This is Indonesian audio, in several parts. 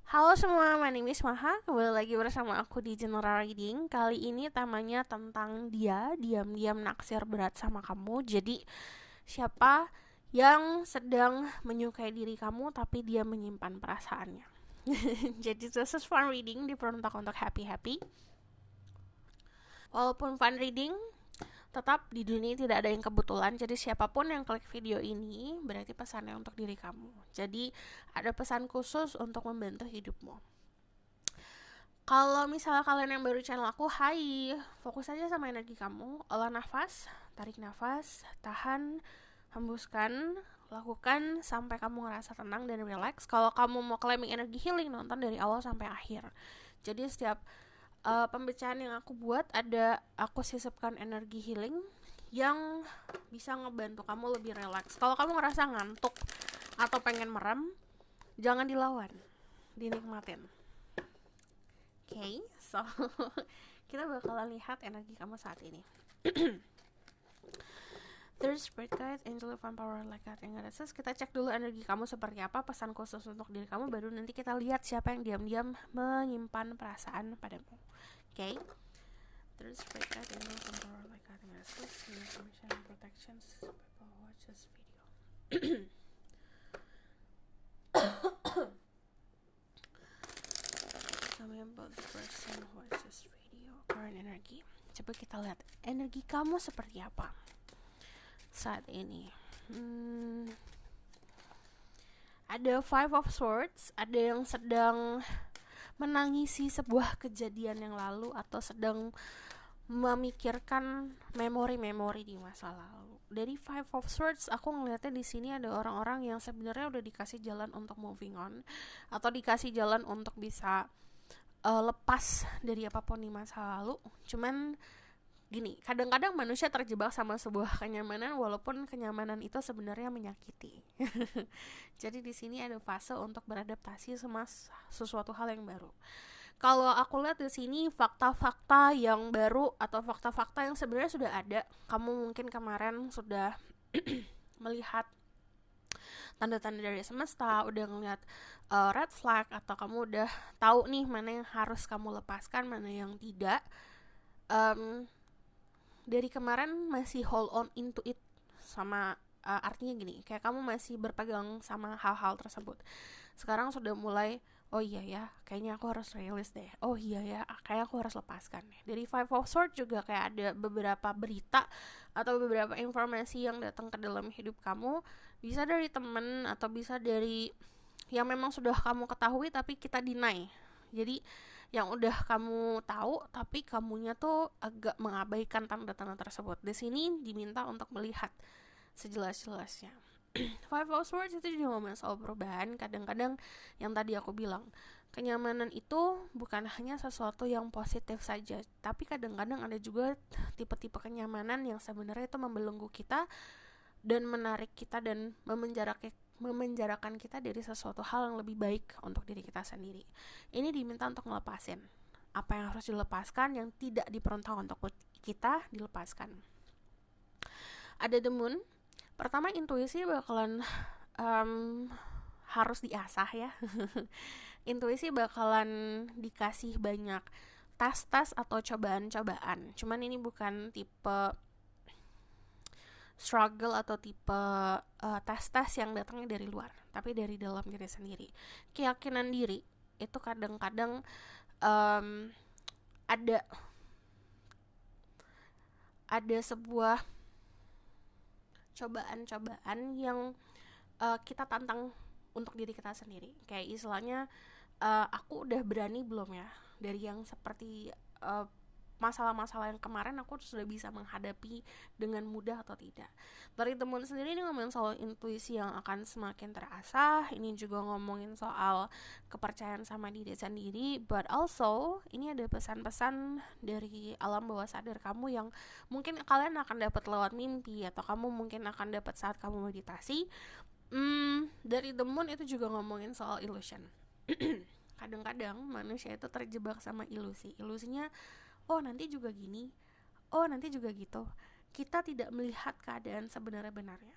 Halo semua, my name is Maha. Kembali lagi bersama aku di General Reading. Kali ini temanya tentang dia diam-diam naksir berat sama kamu. Jadi, siapa yang sedang menyukai diri kamu tapi dia menyimpan perasaannya. Jadi, this is fun reading, diperuntuk untuk happy-happy. Walaupun fun reading, tetap di dunia tidak ada yang kebetulan. Jadi siapapun yang klik video ini berarti pesannya untuk diri kamu. Jadi ada pesan khusus untuk membantu hidupmu. Kalau misalnya kalian yang baru channel aku, hai, fokus aja sama energi kamu. Olah nafas, tarik nafas, tahan, hembuskan, lakukan sampai kamu ngerasa tenang dan relax. Kalau kamu mau claiming energi healing, nonton dari awal sampai akhir. Jadi setiap pembicaraan yang aku buat ada aku sisipkan energi healing yang bisa ngebantu kamu lebih relax. Kalau kamu ngerasa ngantuk atau pengen merem, jangan dilawan, dinikmatin. So kita bakalan lihat energi kamu saat ini. Third spirit guide, angel of power like that yang ada. Kita cek dulu energi kamu seperti apa, pesan khusus untuk diri kamu, baru nanti kita lihat siapa yang diam-diam menyimpan perasaan padamu. Third spirit guide, angel of power like that yang ada. Information and protections, people watch this video. Tell me about the person who watch this video. Current energy. Coba kita lihat energi kamu seperti apa saat ini. Ada Five of Swords, ada yang sedang menangisi sebuah kejadian yang lalu atau sedang memikirkan memori-memori di masa lalu. Dari Five of Swords, aku ngelihatnya di sini ada orang-orang yang sebenarnya udah dikasih jalan untuk moving on atau dikasih jalan untuk bisa lepas dari apapun di masa lalu. Cuman gini, kadang-kadang manusia terjebak sama sebuah kenyamanan walaupun kenyamanan itu sebenarnya menyakiti. Jadi di sini ada fase untuk beradaptasi sama sesuatu hal yang baru. Kalau aku lihat di sini fakta-fakta yang baru atau fakta-fakta yang sebenarnya sudah ada. Kamu mungkin kemarin sudah melihat tanda-tanda dari semesta, udah ngeliat red flag, atau kamu udah tahu nih mana yang harus kamu lepaskan, mana yang tidak. Dari kemarin masih hold on into it, sama artinya gini, kayak kamu masih berpegang sama hal-hal tersebut. Sekarang sudah mulai, oh iya ya, kayaknya aku harus rilis deh. Oh iya ya, kayaknya aku harus lepaskan deh. Dari Five of Swords juga kayak ada beberapa berita atau beberapa informasi yang datang ke dalam hidup kamu. Bisa dari temen atau bisa dari yang memang sudah kamu ketahui tapi kita deny. Jadi yang udah kamu tahu tapi kamunya tuh agak mengabaikan tanda-tanda tersebut. Di sini diminta untuk melihat sejelas-jelasnya. Five of Swords itu juga ngomongin soal perubahan. Kadang-kadang yang tadi aku bilang, kenyamanan itu bukan hanya sesuatu yang positif saja, tapi kadang-kadang ada juga tipe-tipe kenyamanan yang sebenarnya itu membelenggu kita dan menarik kita dan memenjarakan kita dari sesuatu hal yang lebih baik untuk diri kita sendiri. Ini diminta untuk ngelepasin apa yang harus dilepaskan, yang tidak diperuntukkan untuk kita dilepaskan. Ada The Moon. Pertama, intuisi bakalan harus diasah ya. Intuisi bakalan dikasih banyak tes-tes atau cobaan-cobaan. Cuman ini bukan tipe struggle atau tipe tes-tes yang datangnya dari luar, tapi dari dalam diri sendiri. Keyakinan diri itu kadang-kadang ada sebuah cobaan-cobaan yang kita tantang untuk diri kita sendiri. Kayak istilahnya, aku udah berani belum ya dari yang seperti masalah-masalah yang kemarin aku sudah bisa menghadapi dengan mudah atau tidak. Dari teman sendiri ini ngomongin soal intuisi yang akan semakin terasah. Ini juga ngomongin soal kepercayaan sama diri sendiri, but also ini ada pesan-pesan dari alam bawah sadar kamu yang mungkin kalian akan dapat lewat mimpi, atau kamu mungkin akan dapat saat kamu meditasi. Dari The Moon itu juga ngomongin soal illusion. Kadang-kadang manusia itu terjebak sama ilusi. Ilusinya, oh nanti juga gini, oh nanti juga gitu. Kita tidak melihat keadaan sebenarnya-benarnya.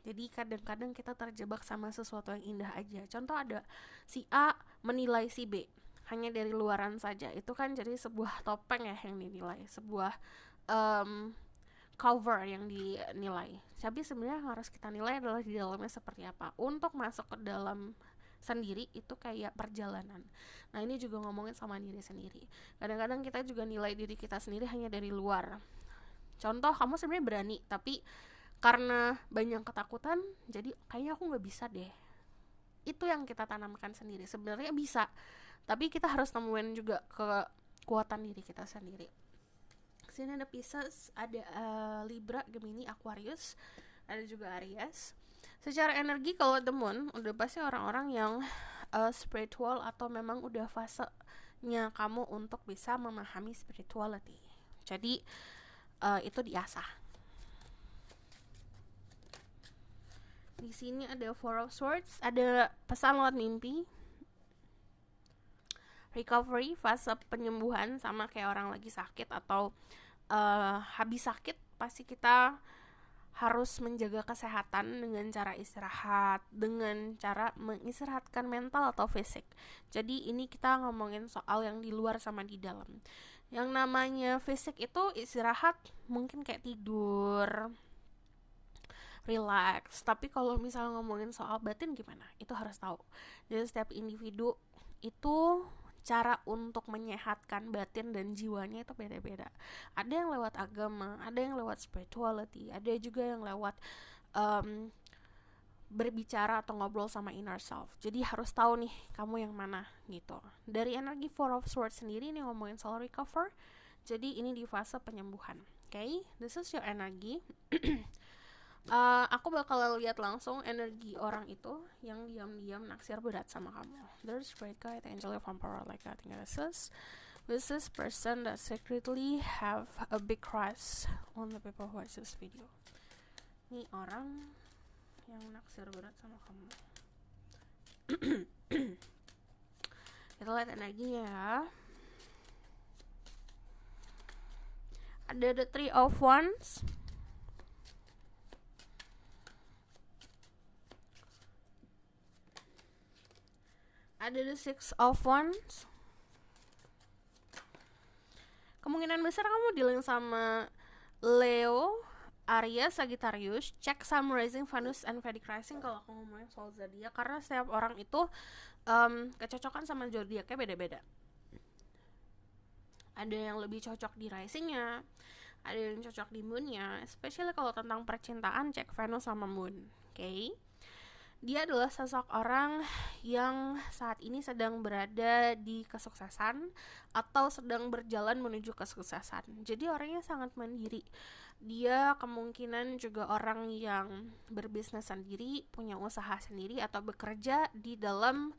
Jadi kadang-kadang kita terjebak sama sesuatu yang indah aja. Contoh, ada si A menilai si B hanya dari luaran saja, itu kan jadi sebuah topeng ya yang dinilai, sebuah cover yang dinilai. Tapi sebenarnya yang harus kita nilai adalah di dalamnya seperti apa. Untuk masuk ke dalam sendiri itu kayak perjalanan. Nah ini juga ngomongin sama diri sendiri. Kadang-kadang kita juga nilai diri kita sendiri hanya dari luar. Contoh, kamu sebenarnya berani, tapi karena banyak ketakutan, jadi kayaknya aku nggak bisa deh. Itu yang kita tanamkan sendiri. Sebenarnya bisa, tapi kita harus temuin juga kekuatan diri kita sendiri. Sini ada Pisces, ada Libra, Gemini, Aquarius, ada juga Aries. Secara energi kalau The Moon udah pasti orang-orang yang spiritual atau memang udah fasenya kamu untuk bisa memahami spirituality. Jadi itu diasah. Di sini ada Four of Swords, ada pesan lewat mimpi, recovery, fase penyembuhan, sama kayak orang lagi sakit atau habis sakit pasti kita harus menjaga kesehatan dengan cara istirahat, dengan cara mengistirahatkan mental atau fisik. Jadi ini kita ngomongin soal yang di luar sama di dalam. Yang namanya fisik itu istirahat mungkin kayak tidur, relax. Tapi kalau misalnya ngomongin soal batin gimana? Itu harus tahu. Jadi setiap individu itu cara untuk menyehatkan batin dan jiwanya itu beda-beda. Ada yang lewat agama, ada yang lewat spirituality, ada juga yang lewat berbicara atau ngobrol sama inner self. Jadi harus tahu nih kamu yang mana gitu. Dari energi Four of Swords sendiri ini ngomongin soal recover. Jadi ini di fase penyembuhan. Okay? This is your energy. Aku bakal lihat langsung energi orang itu yang diam-diam naksir berat sama kamu. There's great guide, angel of power like that. This is person that secretly have a big crush on the people who watch this video. Ini orang yang naksir berat sama kamu. Kita lihat energinya ya. Ada the Three of Wands. Ada the Six of Wands. Kemungkinan besar kamu dealing sama Leo, Aries, Sagittarius. Cek Sun, Rising, Venus, and Vedic Rising kalau aku ngomongin soal zodiak, karena setiap orang itu kecocokan sama zodiaknya beda-beda. Ada yang lebih cocok di risingnya, ada yang cocok di moonnya. Especially kalau tentang percintaan, cek Venus sama moon. Okay? Dia adalah sosok orang yang saat ini sedang berada di kesuksesan atau sedang berjalan menuju kesuksesan. Jadi orangnya sangat mandiri. Dia kemungkinan juga orang yang berbisnis sendiri, punya usaha sendiri, atau bekerja di dalam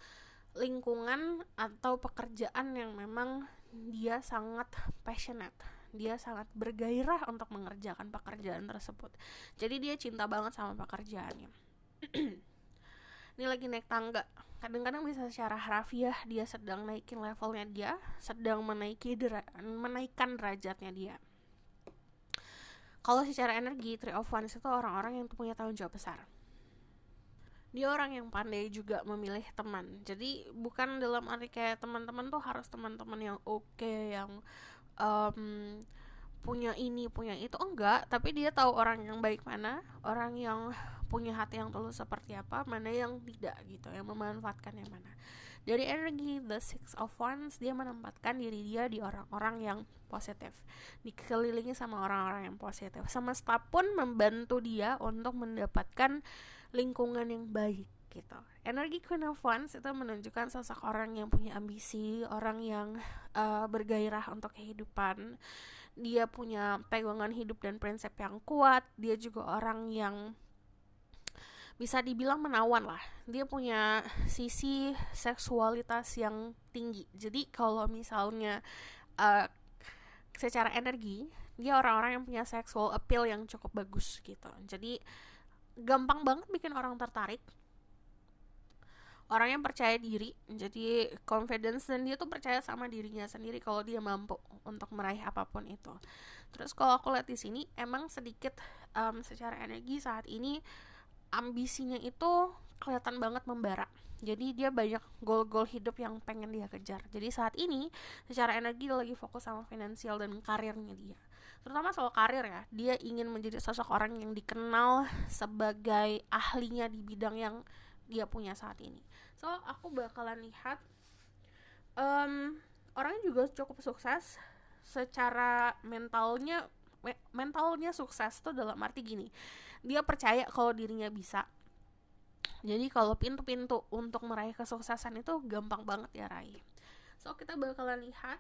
lingkungan atau pekerjaan yang memang dia sangat passionate. Dia sangat bergairah untuk mengerjakan pekerjaan tersebut. Jadi dia cinta banget sama pekerjaannya. Ini lagi naik tangga. Kadang-kadang bisa secara harafiah dia sedang naikin levelnya dia, sedang menaikkan derajatnya dia. Kalau secara energi, Three of Wands itu orang-orang yang punya tanggung jawab besar. Dia orang yang pandai juga memilih teman. Jadi bukan dalam arti kayak teman-teman tuh harus teman-teman yang oke, yang punya ini, punya itu, enggak. Tapi dia tahu orang yang baik mana, orang yang punya hati yang tulus seperti apa, mana yang tidak gitu, yang memanfaatkan yang mana. Dari energi the Six of Wands, dia menempatkan diri dia di orang-orang yang positif, dikelilingi sama orang-orang yang positif. Semesta pun membantu dia untuk mendapatkan lingkungan yang baik gitu. Energi Queen of Wands itu menunjukkan sosok orang yang punya ambisi, orang yang bergairah untuk kehidupan. Dia punya pegangan hidup dan prinsip yang kuat. Dia juga orang yang bisa dibilang menawan lah. Dia punya sisi seksualitas yang tinggi. Jadi kalau misalnya secara energi, dia orang-orang yang punya sexual appeal yang cukup bagus gitu. Jadi gampang banget bikin orang tertarik. Orang yang percaya diri, jadi confidence, dan dia tuh percaya sama dirinya sendiri kalau dia mampu untuk meraih apapun itu. Terus kalau aku lihat di sini, emang sedikit secara energi saat ini ambisinya itu kelihatan banget membara. Jadi dia banyak goal-goal hidup yang pengen dia kejar. Jadi saat ini secara energi dia lagi fokus sama finansial dan karirnya dia. Terutama soal karir ya, dia ingin menjadi sosok orang yang dikenal sebagai ahlinya di bidang yang dia punya saat ini. So aku bakalan lihat orangnya juga cukup sukses secara mentalnya sukses tuh dalam arti gini, dia percaya kalau dirinya bisa. Jadi kalau pintu-pintu untuk meraih kesuksesan itu gampang banget ya raih. So kita bakalan lihat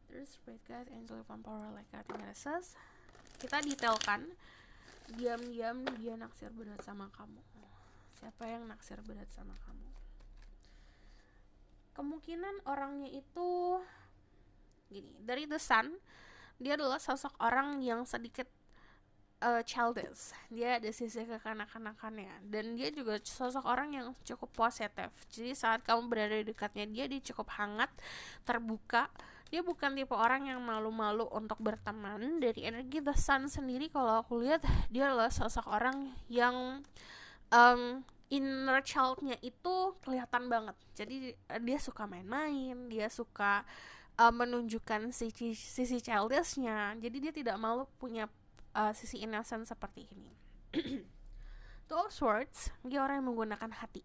there's great God, angel of power like God Genesis. Kita detailkan, diam-diam dia naksir berat sama kamu. Siapa yang naksir berat sama kamu? Kemungkinan orangnya itu gini, dari The Sun, dia adalah sosok orang yang sedikit childish. Dia ada sisi kekanak-kanakannya, dan dia juga sosok orang yang cukup positif. Jadi saat kamu berada di dekatnya dia cukup hangat, terbuka. Dia bukan tipe orang yang malu-malu untuk berteman. Dari energi The Sun sendiri, kalau aku lihat, dia adalah sosok orang yang inner child-nya itu kelihatan banget. Jadi dia suka main-main, dia suka menunjukkan sisi childish-nya. Jadi dia tidak malu punya sisi innocent seperti ini. Two of Swords, dia orang yang menggunakan hati.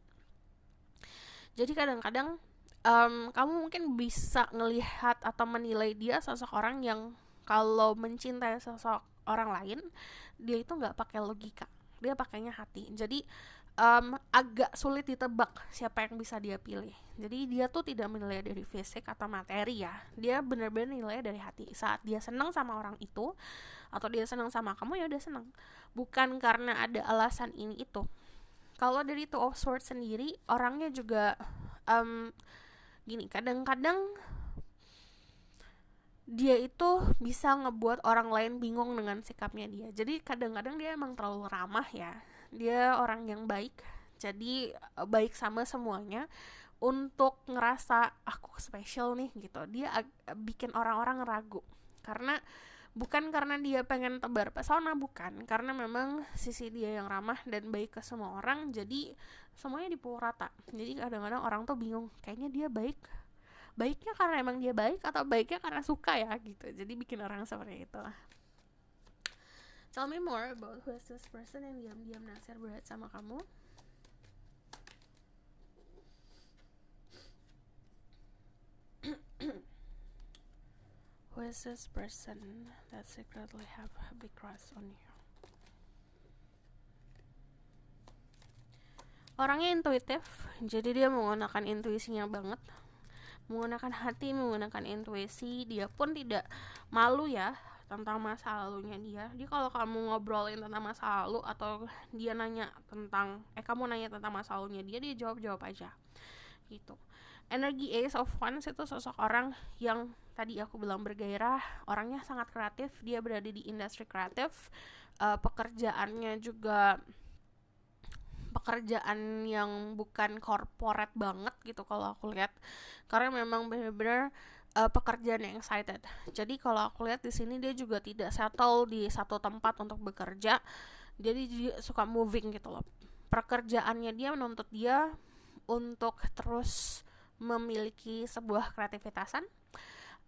Jadi kadang-kadang kamu mungkin bisa ngelihat atau menilai dia sosok orang yang kalau mencintai sosok orang lain, dia itu nggak pakai logika, dia pakainya hati. Jadi agak sulit ditebak siapa yang bisa dia pilih. Jadi dia tuh tidak menilai dari fisik atau materi ya, dia benar-benar nilai dari hati. Saat dia senang sama orang itu atau dia senang sama kamu, ya udah senang, bukan karena ada alasan ini itu. Kalau dari Two of Swords sendiri, orangnya juga gini, kadang-kadang dia itu bisa ngebuat orang lain bingung dengan sikapnya dia. Jadi kadang-kadang dia emang terlalu ramah ya, dia orang yang baik, jadi baik sama semuanya. Untuk ngerasa aku spesial nih gitu, dia bikin orang-orang ragu. Karena bukan karena dia pengen tebar pesona, bukan, karena memang sisi dia yang ramah dan baik ke semua orang, jadi semuanya dipukul rata. Jadi kadang-kadang orang tuh bingung, kayaknya dia baiknya karena emang dia baik atau baiknya karena suka ya gitu. Jadi bikin orang seperti itu. Tell me more about who is this person yang diam-diam naksir berat sama kamu. Who is this person that secretly have a big crush on you? Orangnya intuitif, jadi dia menggunakan intuisinya banget, menggunakan hati, menggunakan intuisi. Dia pun tidak malu ya tentang masa lalunya dia. Jadi kalau kamu ngobrolin tentang masa lalu atau dia nanya tentang kamu nanya tentang masa lalunya dia jawab aja gitu. Energi Ace of Wands itu sosok orang yang tadi aku bilang bergairah, orangnya sangat kreatif, dia berada di industri kreatif, pekerjaannya juga pekerjaan yang bukan corporate banget gitu kalau aku lihat, karena memang benar-benar pekerjaan yang excited. Jadi kalau aku lihat di sini dia juga tidak settle di satu tempat untuk bekerja, jadi dia suka moving gitu loh. Pekerjaannya dia menuntut dia untuk terus memiliki sebuah kreativitasan.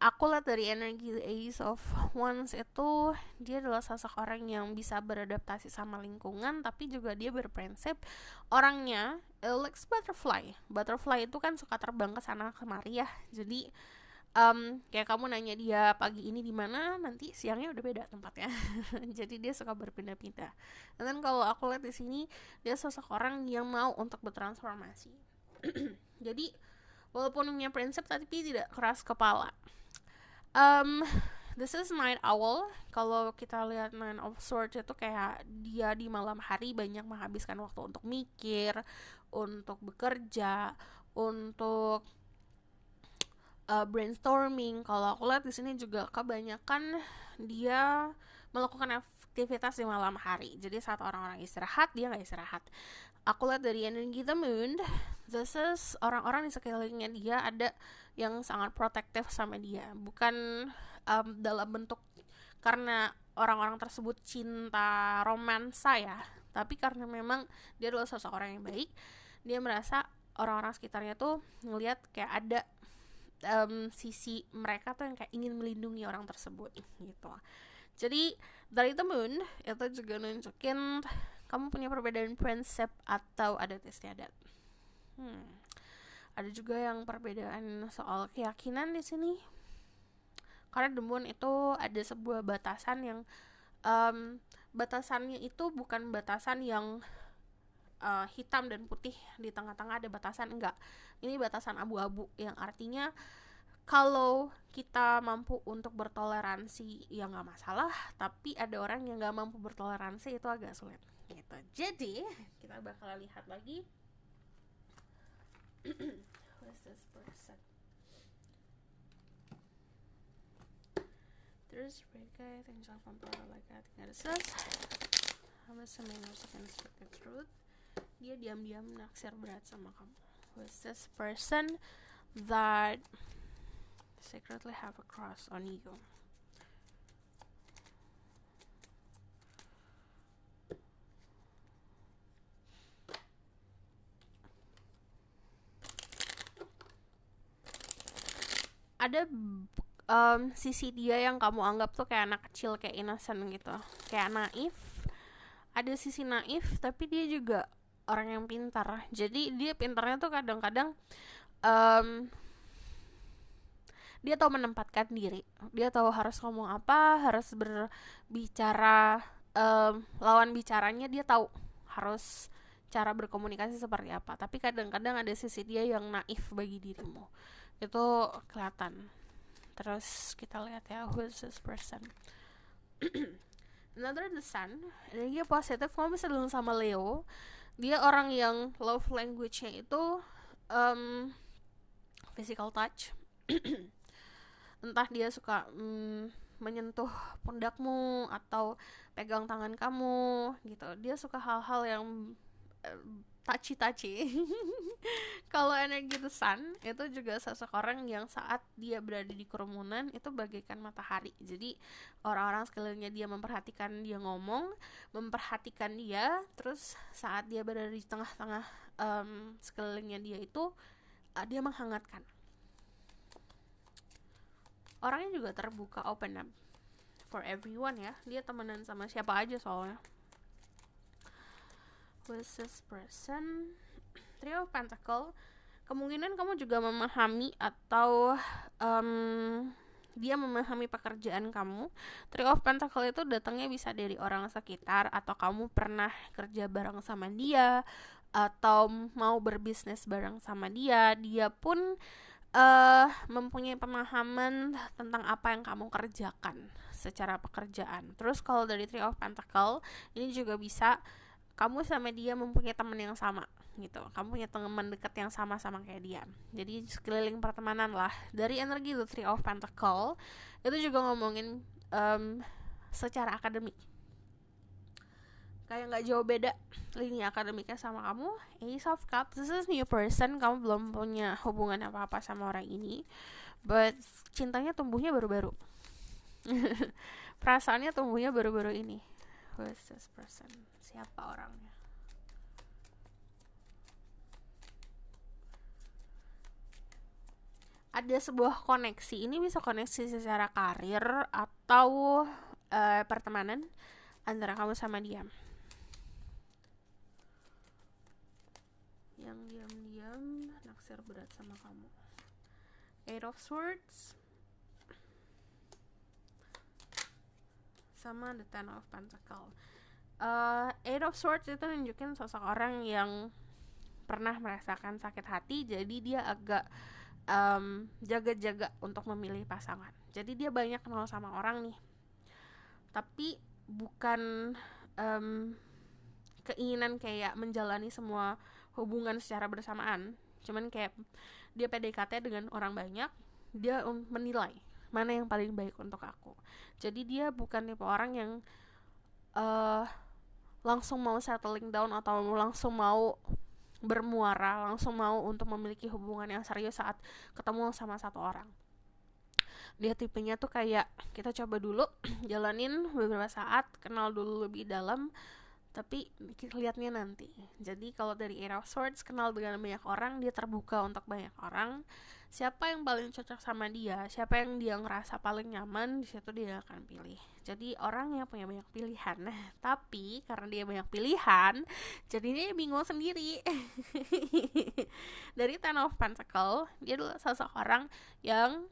Aku lihat dari energi Ace of Wands itu, dia adalah sosok orang yang bisa beradaptasi sama lingkungan, tapi juga dia berprinsip. Orangnya like butterfly itu kan suka terbang ke sana kemari ya. Jadi kayak kamu nanya dia pagi ini di mana, nanti siangnya udah beda tempatnya. Jadi dia suka berpindah-pindah. Dan kalau aku lihat di sini, dia sosok orang yang mau untuk bertransformasi. Jadi walaupun punya prinsip tapi tidak keras kepala. This is Night Owl. Kalau kita lihat Nine of Swords itu kayak dia di malam hari banyak menghabiskan waktu untuk mikir, untuk bekerja, untuk brainstorming. Kalau aku lihat di sini juga kebanyakan dia melakukan aktivitas di malam hari. Jadi saat orang-orang istirahat, dia nggak istirahat. Aku lihat dari energi The Moon, this is orang-orang di sekelilingnya dia ada yang sangat protektif sama dia. Bukan dalam bentuk karena orang-orang tersebut cinta romansa ya, tapi karena memang dia adalah seseorang yang baik, dia merasa orang-orang sekitarnya tuh ngelihat kayak ada sisi mereka tuh yang kayak ingin melindungi orang tersebut gitu. Jadi dari The Moon itu juga nunjukin kamu punya perbedaan prinsip atau adat istiadat. Ada juga yang perbedaan soal keyakinan di sini. Karena The Moon itu ada sebuah batasan yang batasannya itu bukan batasan yang hitam dan putih, di tengah-tengah ada batasan, enggak. Ini batasan abu-abu yang artinya kalau kita mampu untuk bertoleransi ya nggak masalah, tapi ada orang yang nggak mampu bertoleransi itu agak sulit gitu. Jadi kita bakal lihat lagi who's this person. Terus mereka tinggal komputer like that. Sama semuanya can speak the truth. Dia diam-diam naksir berat sama kamu. Who's this person that secretly have a crush on you? Ada sisi dia yang kamu anggap tuh kayak anak kecil, kayak innocent gitu, kayak naif. Ada sisi naif, tapi dia juga orang yang pintar. Jadi dia pintarnya tuh kadang-kadang dia tahu menempatkan diri. Dia tahu harus ngomong apa, harus berbicara, lawan bicaranya dia tahu harus cara berkomunikasi seperti apa. Tapi kadang-kadang ada sisi dia yang naif bagi dirimu. Itu kelihatan. Terus kita lihat ya, who is this person? Another the sun, energi positif. Kamu bisa dulu sama Leo. Dia orang yang love language-nya itu physical touch. Entah dia suka menyentuh pundakmu atau pegang tangan kamu gitu. Dia suka hal-hal yang touchy. Kalau energi the sun itu juga seseorang yang saat dia berada di kerumunan itu bagaikan matahari. Jadi orang-orang sekelilingnya dia memperhatikan dia ngomong, memperhatikan dia. Terus saat dia berada di tengah-tengah sekelilingnya dia itu dia menghangatkan. Orangnya juga terbuka, open up for everyone ya. Dia temenan sama siapa aja soalnya. Who's this person? Three of Pentacle. Kemungkinan kamu juga memahami atau dia memahami pekerjaan kamu. Three of Pentacle itu datangnya bisa dari orang sekitar, atau kamu pernah kerja bareng sama dia, atau mau berbisnis bareng sama dia. Dia pun mempunyai pemahaman tentang apa yang kamu kerjakan secara pekerjaan. Terus kalau dari Three of Pentacle ini juga bisa kamu sama dia mempunyai teman yang sama gitu. Kamu punya teman dekat yang sama-sama kayak dia. Jadi sekeliling pertemanan lah. Dari energi The Three of Pentacle itu juga ngomongin secara akademik. Kayak gak jauh beda lini akademiknya sama kamu. Ace of Cups, this is new person. Kamu belum punya hubungan apa-apa sama orang ini, but cintanya tumbuhnya baru-baru. Perasaannya tumbuhnya baru-baru ini. Who is this person? Siapa orangnya? Ada sebuah koneksi. Ini bisa koneksi secara karir atau pertemanan antara kamu sama dia. Yang diam-diam naksir berat sama kamu. Eight of Swords sama The Ten of Pentacle. Eight of Swords itu nunjukin seseorang yang pernah merasakan sakit hati, jadi dia agak jaga-jaga untuk memilih pasangan. Jadi dia banyak kenal sama orang nih, tapi bukan keinginan kayak menjalani semua hubungan secara bersamaan. Cuman kayak dia PDKT dengan orang banyak, dia menilai mana yang paling baik untuk aku. Jadi dia bukan tipe orang yang langsung mau settling down atau langsung mau bermuara, langsung mau untuk memiliki hubungan yang serius saat ketemu sama satu orang. Dia tipenya tuh kayak kita coba dulu jalanin beberapa saat, kenal dulu lebih dalam, tapi lihatnya nanti. Jadi kalau dari Eight of Swords, kenal dengan banyak orang, dia terbuka untuk banyak orang. Siapa yang paling cocok sama dia, siapa yang dia ngerasa paling nyaman, di situ dia akan pilih. Jadi orang yang punya banyak pilihan. Nah, tapi karena dia banyak pilihan, jadinya dia bingung sendiri. Dari Ten of Pentacles, dia adalah seseorang yang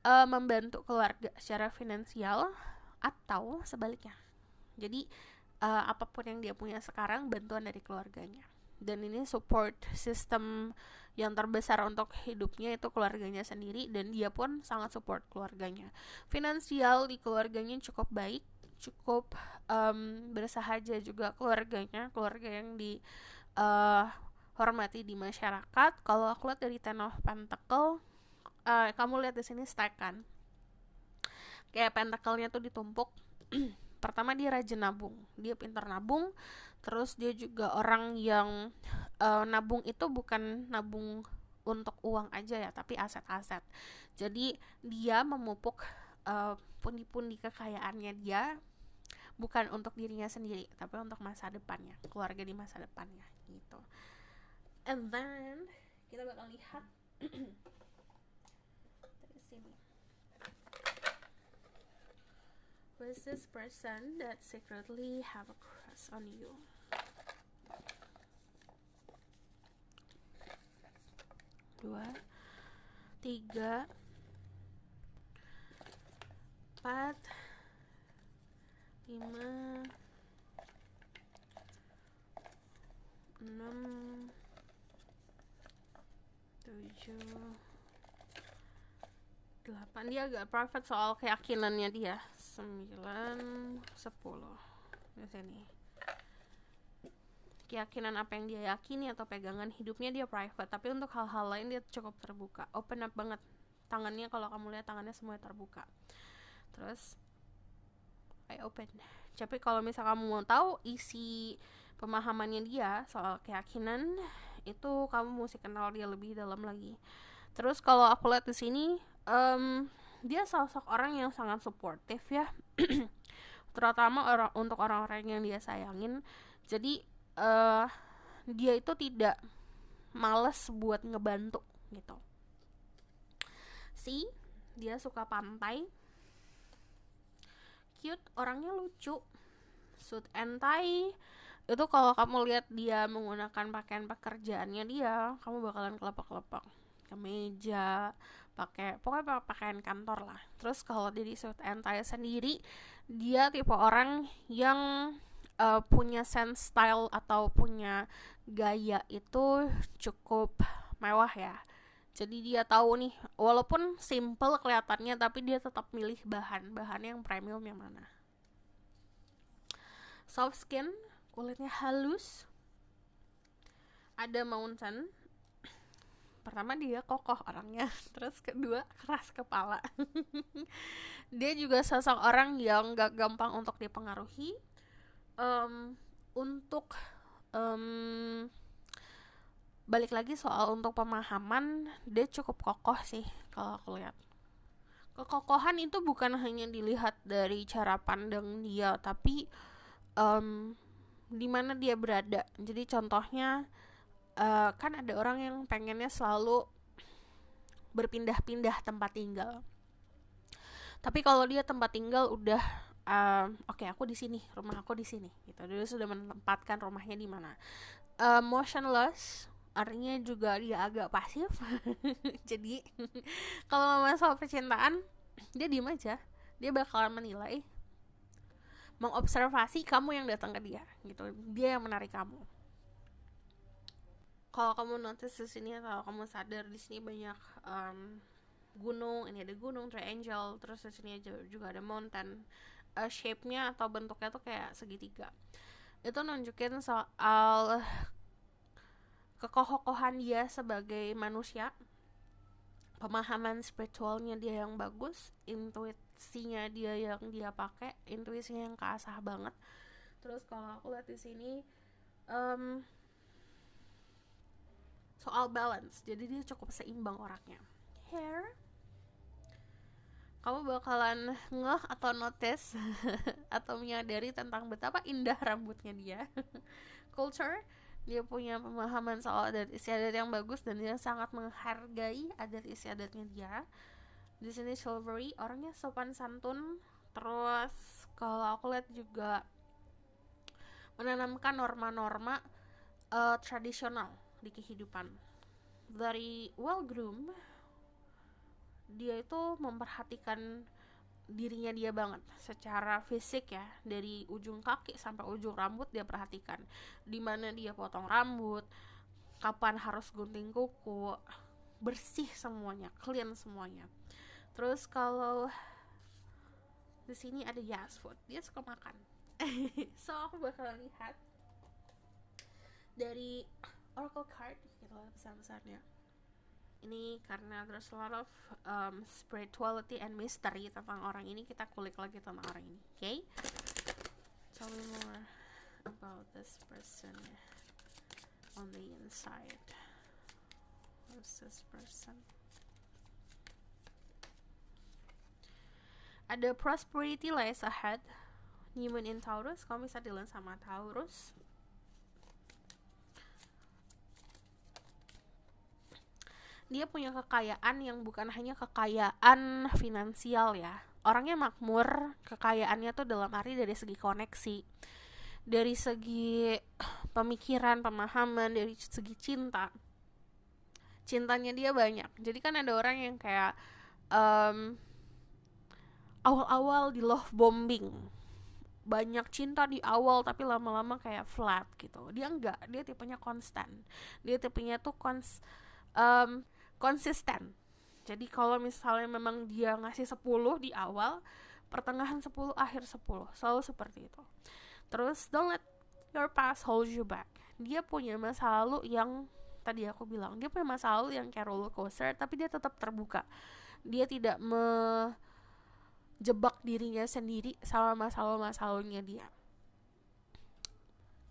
membantu keluarga secara finansial atau sebaliknya. Jadi apapun yang dia punya sekarang bantuan dari keluarganya, dan ini support system yang terbesar untuk hidupnya itu keluarganya sendiri, dan dia pun sangat support keluarganya. Finansial di keluarganya cukup baik, cukup bersahaja juga keluarganya, keluarga yang di hormati di masyarakat. Kalau aku lihat dari Ten of Pentacle, kamu lihat di sini stack kan, kayak pentacle-nya tuh ditumpuk. Pertama dia rajin nabung, dia pintar nabung. Terus dia juga orang yang nabung itu bukan nabung untuk uang aja ya, tapi aset-aset. Jadi dia memupuk pundi-pundi kekayaannya dia bukan untuk dirinya sendiri, tapi untuk masa depannya, keluarga di masa depannya gitu. And then kita bakal lihat dari sini. Was this person that secretly have a crush on you? Dua, tiga, empat, lima, enam, tujuh, 8. Dia agak private soal keyakinannya dia. 9, 10. Di sini. Keyakinan apa yang dia yakini atau pegangan hidupnya dia private, tapi untuk hal-hal lain dia cukup terbuka, open up banget. Tangannya, kalau kamu lihat tangannya semua terbuka. Terus I open. Tapi kalau misal kamu mau tahu isi pemahamannya dia soal keyakinan, itu kamu mesti kenal dia lebih dalam lagi. Terus kalau aku lihat di sini, dia sosok orang yang sangat suportif ya. Terutama untuk orang-orang yang dia sayangin. Jadi dia itu tidak males buat ngebantu gitu. Dia suka pantai, cute, orangnya lucu, suit and tie. Itu kalau kamu lihat dia menggunakan pakaian pekerjaannya dia, kamu bakalan kelepek-kelepek. Kemeja, pokoknya pakaian kantor lah. Terus kalau di suit and tie sendiri, dia tipe orang yang punya sense style atau punya gaya itu cukup mewah ya. Jadi dia tahu nih, walaupun simple kelihatannya, tapi dia tetap milih bahan yang premium yang mana. Soft skin, kulitnya halus. Ada mountain. Pertama dia kokoh orangnya, terus kedua keras kepala. Dia juga sosok orang yang gak gampang untuk dipengaruhi. Untuk balik lagi soal untuk pemahaman, dia cukup kokoh sih kalau aku lihat. Kekokohan itu bukan hanya dilihat dari cara pandang dia, tapi di mana dia berada. Jadi contohnya, kan ada orang yang pengennya selalu berpindah-pindah tempat tinggal. Tapi kalau dia tempat tinggal udah oke, aku di sini, rumah aku di sini gitu. Dia sudah menempatkan rumahnya di mana. Motionless, artinya juga dia agak pasif. Jadi kalau masalah percintaan, dia diem aja. Dia bakalan menilai, mengobservasi kamu yang datang ke dia gitu. Dia yang menarik kamu. Kalau kamu notice di sini, atau kamu sadar di sini banyak gunung, ini ada gunung triangle, terus di sini juga ada mountain. Shape-nya atau bentuknya tuh kayak segitiga. Itu nunjukin soal kekokohan dia sebagai manusia, pemahaman spiritualnya dia yang bagus, intuisinya dia yang dia pakai, intuisinya yang keasah banget. Terus kalau aku lihat di sini soal balance, jadi dia cukup seimbang orangnya. Hair, kamu bakalan ngeh atau notice atau menyadari tentang betapa indah rambutnya dia. Culture, dia punya pemahaman soal adat istiadat yang bagus dan dia sangat menghargai adat istiadatnya dia. Di sini chivalry, orangnya sopan santun. Terus kalau aku lihat juga menanamkan norma-norma tradisional di kehidupan. Dari well groomed, dia itu memperhatikan dirinya dia banget secara fisik ya, dari ujung kaki sampai ujung rambut dia perhatikan, dimana dia potong rambut, kapan harus gunting kuku, bersih semuanya, clean semuanya. Terus kalau di sini ada yes food, dia suka makan. So aku bakal lihat dari oracle card gitu lah besar-besarnya. Ini karena there's a lot of spirituality and mystery tentang orang ini, kita kulik lagi tentang orang ini. Okay, tell me more about this person on the inside. Who's this person? Ada prosperity lies ahead, New Moon in Taurus. Kamu bisa dealing sama Taurus. Dia punya kekayaan yang bukan hanya kekayaan finansial ya. Orangnya makmur, kekayaannya tuh dalam arti dari segi koneksi, dari segi pemikiran, pemahaman, dari segi cinta. Cintanya dia banyak. Jadi kan ada orang yang kayak awal-awal di love bombing, banyak cinta di awal tapi lama-lama kayak flat gitu. Dia enggak, dia tipenya konstan. Dia tipenya tuh konsisten. Jadi kalau misalnya memang dia ngasih 10 di awal, pertengahan 10, akhir 10, selalu seperti itu. Terus don't let your past hold you back. Dia punya masa lalu yang tadi aku bilang, dia punya masa lalu yang kayak roller coaster, tapi dia tetap terbuka. Dia tidak jebak dirinya sendiri sama masalah-masalahnya dia.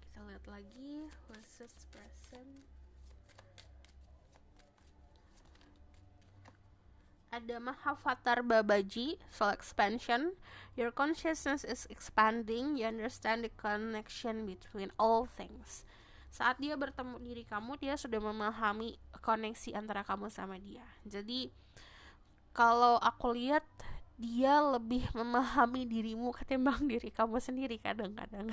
Kita lihat lagi what's this person. Ada Mahavatar Babaji, soul expansion. Your consciousness is expanding. You understand the connection between all things. Saat dia bertemu diri kamu, dia sudah memahami koneksi antara kamu sama dia. Jadi kalau aku lihat, dia lebih memahami dirimu ketimbang diri kamu sendiri kadang-kadang.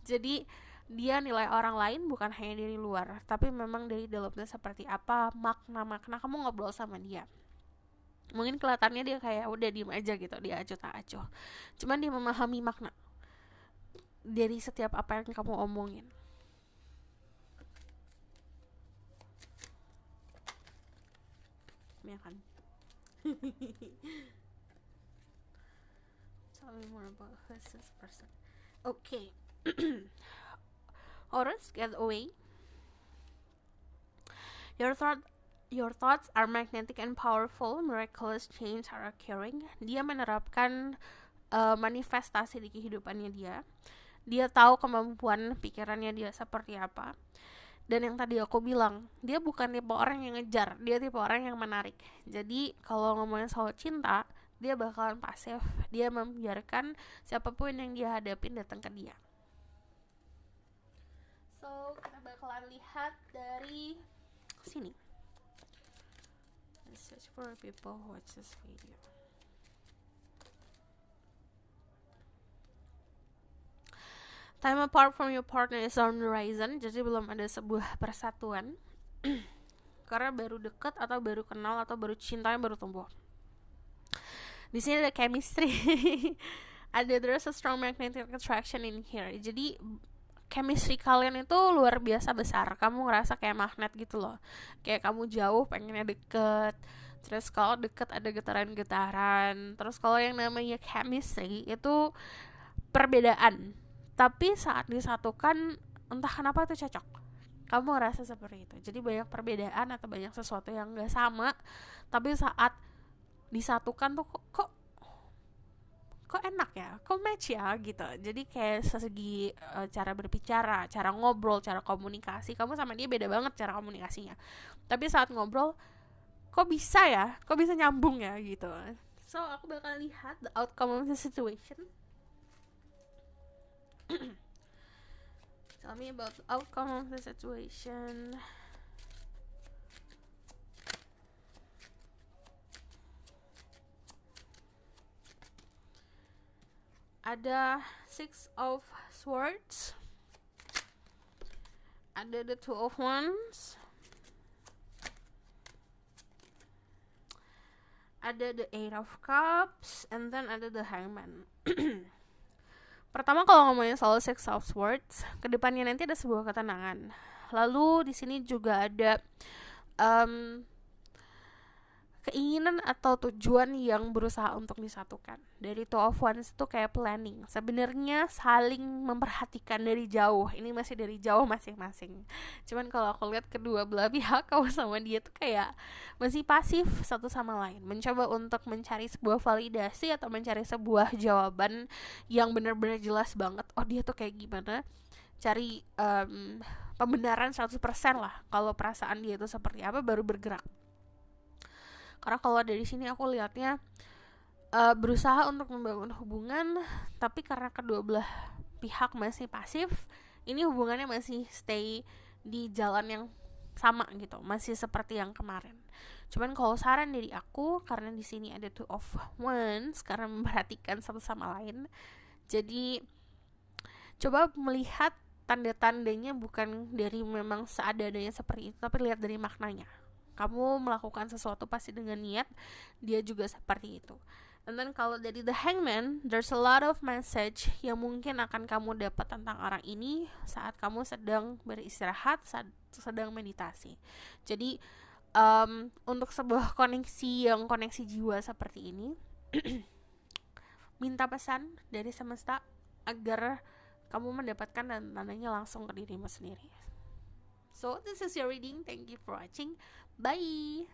Jadi dia nilai orang lain bukan hanya dari luar, tapi memang dari dalamnya seperti apa, makna-makna kamu ngobrol sama dia. Mungkin kelihatannya dia kayak udah diem aja gitu, dia acuh tak acuh, cuman dia memahami makna dari setiap apa yang kamu omongin. Ya kan? Tell me more about this person. Okay. Horus, get away. Your thoughts are magnetic and powerful. Miraculous change are occurring. Dia menerapkan manifestasi di kehidupannya dia. Dia tahu kemampuan pikirannya dia seperti apa. Dan yang tadi aku bilang, dia bukan tipe orang yang ngejar, dia tipe orang yang menarik. Jadi kalau ngomongin soal cinta, dia bakalan pasif. Dia membiarkan siapapun yang dia hadapin datang ke dia. So kita bakalan lihat dari sini. Search for people who watch this video. Time apart from your partner is on the horizon. Jadi belum ada sebuah persatuan. Karena baru dekat atau baru kenal atau baru cintanya baru tumbuh. Di sini ada chemistry. There's a strong magnetic attraction in here. Jadi chemistry kalian itu luar biasa besar. Kamu ngerasa kayak magnet gitu loh. Kayak kamu jauh pengennya deket. Terus kalau deket ada getaran-getaran. Terus kalau yang namanya chemistry itu perbedaan, tapi saat disatukan entah kenapa itu cocok. Kamu ngerasa seperti itu. Jadi banyak perbedaan atau banyak sesuatu yang gak sama, tapi saat disatukan tuh kok enak ya, kok match ya gitu. Jadi kayak segi cara berbicara, cara ngobrol, cara komunikasi, kamu sama dia beda banget cara komunikasinya. Tapi saat ngobrol, kok bisa nyambung ya gitu. So aku bakal lihat the outcome of the situation. Tell me about the outcome of the situation. Ada Six of Swords, ada the Two of Wands, ada the Eight of Cups, and then ada the Hangman. Pertama, kalau ngomongin soal Six of Swords, kedepannya nanti ada sebuah ketenangan. Lalu di sini juga ada keinginan atau tujuan yang berusaha untuk disatukan. Dari Two of Wands itu kayak planning. Sebenarnya saling memperhatikan dari jauh. Ini masih dari jauh masing-masing. Cuman kalau aku lihat kedua belah pihak, kamu sama dia tuh kayak masih pasif satu sama lain. Mencoba untuk mencari sebuah validasi atau mencari sebuah jawaban yang benar-benar jelas banget. Oh, dia tuh kayak gimana? Cari pembenaran 100% lah. Kalau perasaan dia itu seperti apa, baru bergerak. Karena kalau dari sini aku lihatnya berusaha untuk membangun hubungan, tapi karena kedua belah pihak masih pasif, ini hubungannya masih stay di jalan yang sama gitu, masih seperti yang kemarin. Cuman kalau saran dari aku, karena di sini ada Two of Wands, karena memperhatikan satu sama lain, jadi coba melihat tanda-tandanya bukan dari memang seadanya seperti itu, tapi lihat dari maknanya. Kamu melakukan sesuatu pasti dengan niat, dia juga seperti itu. And then kalau dari the Hangman, there's a lot of message yang mungkin akan kamu dapat tentang orang ini saat kamu sedang beristirahat, saat sedang meditasi. Jadi untuk sebuah koneksi jiwa seperti ini, minta pesan dari semesta agar kamu mendapatkan tandanya langsung ke dirimu sendiri. So this is your reading. Thank you for watching. Bye.